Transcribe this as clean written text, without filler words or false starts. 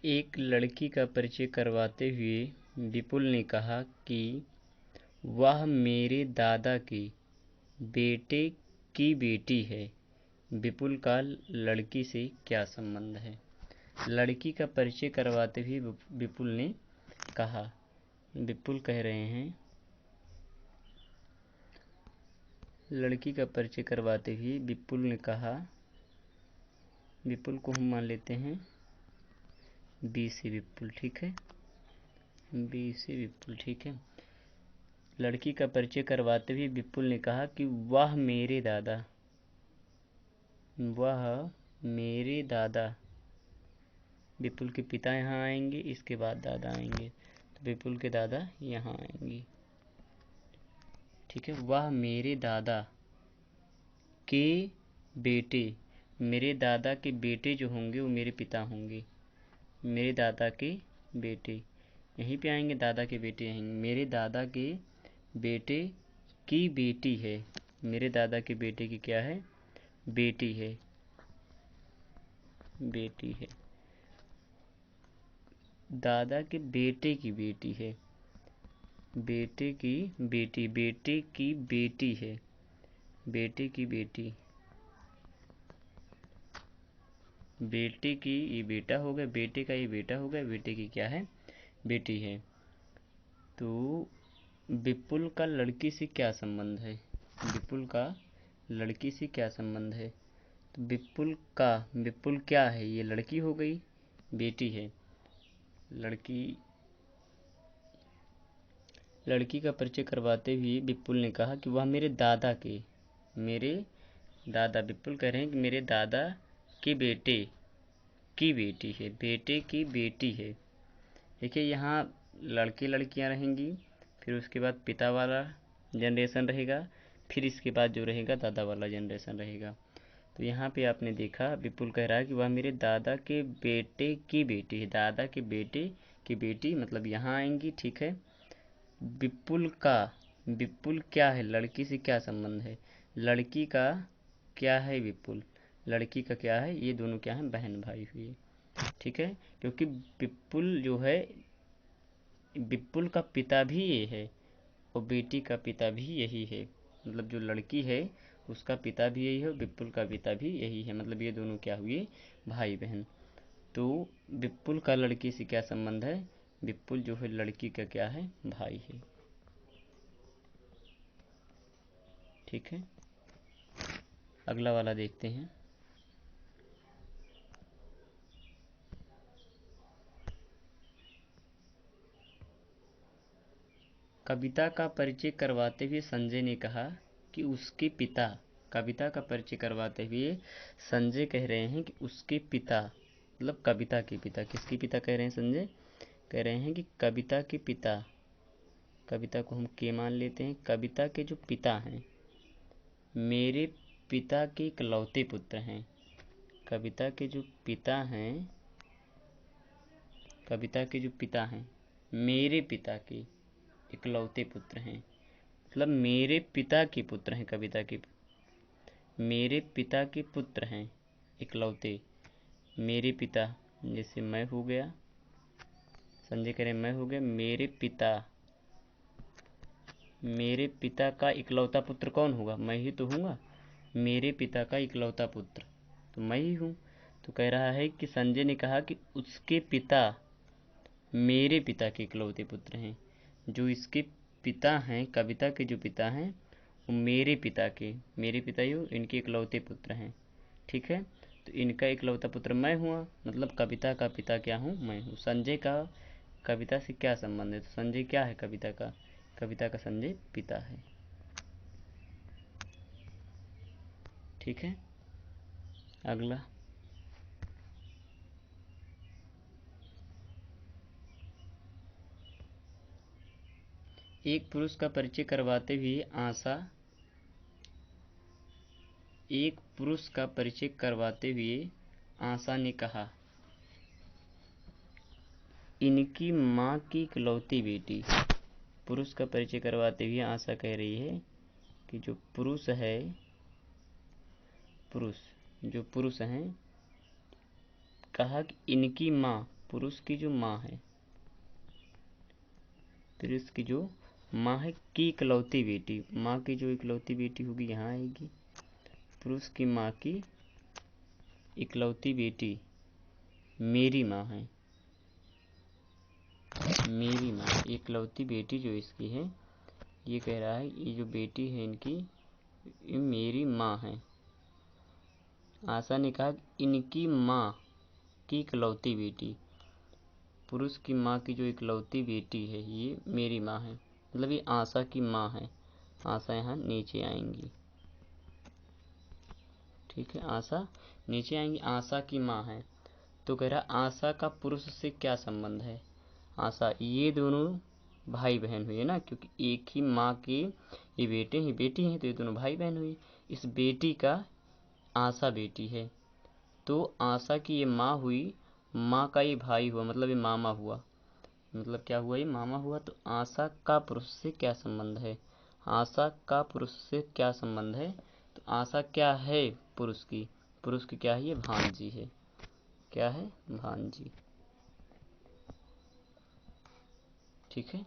एक लड़की का परिचय करवाते हुए विपुल ने कहा कि वह मेरे दादा के बेटे की बेटी है। विपुल का लड़की से क्या संबंध है? लड़की का परिचय करवाते हुए विपुल ने कहा, विपुल कह रहे हैं, लड़की का परिचय करवाते हुए विपुल ने कहा, विपुल को हम मान लेते हैं बी से विपुल, ठीक है, बी से विपुल, ठीक है। लड़की का परिचय करवाते हुए विपुल ने कहा कि वह मेरे दादा, विपुल के पिता यहाँ आएंगे, इसके बाद दादा आएंगे, तो विपुल के दादा यहाँ आएंगे, ठीक है। वह मेरे दादा के बेटे, मेरे दादा के बेटे जो होंगे वो मेरे पिता होंगे। मेरे दादा के बेटे यहीं पे आएंगे, दादा के बेटे आएंगे। मेरे दादा के बेटे की बेटी है। मेरे दादा के बेटे की क्या है? बेटी है, बेटी है। दादा के बेटे की बेटी है, बेटे की बेटी, बेटे की बेटी है, बेटे की बेटी, बेटे की ये बेटा हो गया, बेटे का ये बेटा हो गया, बेटे की क्या है? बेटी है। तो विपुल का लड़की से क्या संबंध है? विपुल का लड़की से क्या संबंध है? तो विपुल क्या है? ये लड़की हो गई, बेटी है। लड़की का परिचय करवाते हुए विपुल ने कहा कि वह मेरे दादा, विपुल कह रहे हैं कि मेरे दादा के बेटे की बेटी है, बेटे की बेटी है। देखिए यहाँ लड़के लड़कियां रहेंगी, फिर उसके बाद पिता वाला जनरेशन रहेगा, फिर इसके बाद जो रहेगा दादा वाला जनरेशन रहेगा। तो यहाँ पे आपने देखा विपुल कह रहा है कि वह मेरे दादा के बेटे की बेटी है। दादा के बेटे की बेटी मतलब यहाँ आएंगी, ठीक है। विपुल क्या है? लड़की से क्या संबंध है? लड़की का क्या है? विपुल। लड़की का क्या है? ये दोनों क्या है? बहन भाई हुए, ठीक है। क्योंकि विपुल जो है, विपुल का पिता भी ये है और बेटी का पिता भी यही है। मतलब जो लड़की है उसका पिता भी यही है और विपुल का पिता भी यही है। मतलब ये दोनों क्या हुए? भाई बहन। तो विपुल का लड़की से क्या संबंध है? विपुल जो है लड़की का क्या है? भाई है, ठीक है। अगला वाला देखते हैं। कविता का परिचय करवाते हुए संजय ने कहा कि उसके पिता, कविता का परिचय करवाते हुए संजय कह रहे हैं कि उसके पिता, मतलब कविता के पिता, किसके पिता कह रहे हैं? संजय कह रहे हैं कि कविता के पिता, कविता को हम के मान लेते हैं, कविता के जो पिता हैं मेरे पिता के इकलौते पुत्र हैं। कविता के जो पिता हैं, कविता के जो पिता हैं मेरे पिता के इकलौते पुत्र हैं। मतलब मेरे पिता के पुत्र हैं, कविता के मेरे पिता के पुत्र हैं इकलौते। मेरे पिता जैसे मैं हो गया, संजय कह रहे मैं हो गया, मेरे पिता का इकलौता पुत्र कौन होगा? मैं ही तो हूँगा। मेरे पिता का इकलौता पुत्र तो मैं ही हूँ। तो कह रहा है कि संजय ने कहा कि उसके पिता मेरे पिता के इकलौते पुत्र हैं। जो इसके पिता हैं, कविता के जो पिता हैं वो मेरे पिता ही इनके इकलौते पुत्र हैं, ठीक है। तो इनका इकलौता पुत्र मैं हुआ, मतलब कविता का पिता क्या हूँ? मैं हूँ। संजय का कविता से क्या संबंध है? तो संजय क्या है कविता का? कविता का संजय पिता है, ठीक है। अगला, एक पुरुष का परिचय करवाते हुए आशा ने कहा, इनकी माँ की इकलौती बेटी। पुरुष का परिचय करवाते हुए आशा कह रही है कि जो पुरुष हैं, कहा कि इनकी माँ, पुरुष की जो माँ है, पुरुष की जो माँ है की इकलौती बेटी, माँ की जो इकलौती बेटी होगी यहाँ आएगी। पुरुष की माँ की इकलौती बेटी मेरी माँ है, मेरी माँ इकलौती बेटी जो इसकी है, ये कह रहा है ये जो बेटी है इनकी, ये मेरी माँ है। आशा ने कहा इनकी माँ की इकलौती बेटी, पुरुष की माँ की जो इकलौती बेटी है ये मेरी माँ है, मतलब ये आशा की माँ है। आशा यहाँ नीचे आएंगी, ठीक है, आशा नीचे आएंगी, आशा की माँ है। तो कह रहा आशा का पुरुष से क्या संबंध है। आशा, ये दोनों भाई बहन हुए ना, क्योंकि एक ही माँ के ये बेटे ही बेटी हैं, तो ये दोनों भाई बहन हुए। इस बेटी का आशा बेटी है, तो आशा की ये माँ हुई, माँ का ये भाई हुआ, मतलब ये मामा हुआ। मतलब क्या हुआ, ये मामा हुआ। तो आशा का पुरुष से क्या संबंध है, आशा का पुरुष से क्या संबंध है। तो आशा क्या है पुरुष की, पुरुष की क्या है, ये भांजी है। क्या है, भांजी। ठीक है।